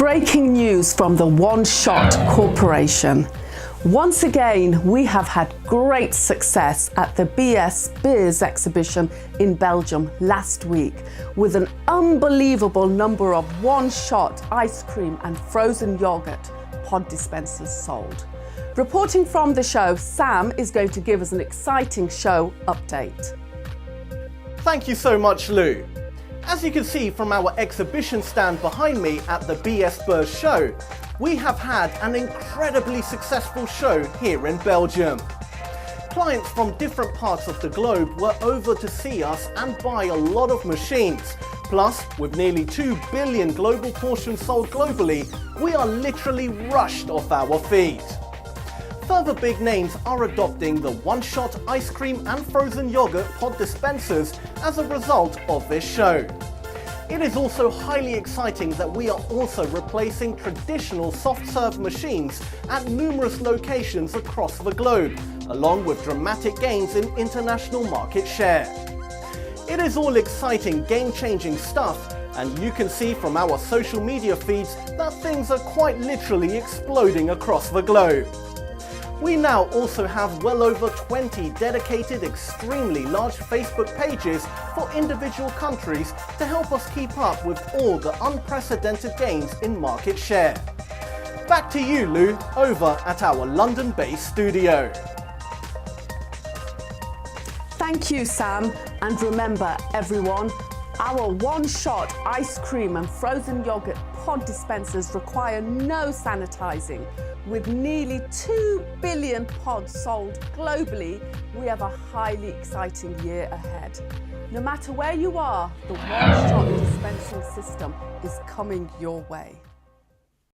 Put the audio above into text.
Breaking news from the One Shot Corporation. Once again, we have had great success at the BS Beurs exhibition in Belgium last week with an unbelievable number of one-shot ice cream and frozen yogurt pod dispensers sold. Reporting from the show, Sam is going to give us an exciting show update. Thank you so much, Lou. As you can see from our exhibition stand behind me at the BS Beurs show, we have had an incredibly successful show here in Belgium. Clients from different parts of the globe were over to see us and buy a lot of machines. Plus, with nearly 2 billion global portions sold globally, we are literally rushed off our feet. Further big names are adopting the one-shot ice cream and frozen yogurt pod dispensers as a result of this show. It is also highly exciting that we are also replacing traditional soft-serve machines at numerous locations across the globe, along with dramatic gains in international market share. It is all exciting, game-changing stuff, and you can see from our social media feeds that things are quite literally exploding across the globe. We now also have well over 20 dedicated, extremely large Facebook pages for individual countries to help us keep up with all the unprecedented gains in market share. Back to you, Lou, over at our London-based studio. Thank you, Sam. And remember, everyone, our one-shot ice cream and frozen yogurt pod dispensers require no sanitizing. With nearly 2 billion pods sold globally, we have a highly exciting year ahead. No matter where you are, the one-shot dispensing system is coming your way.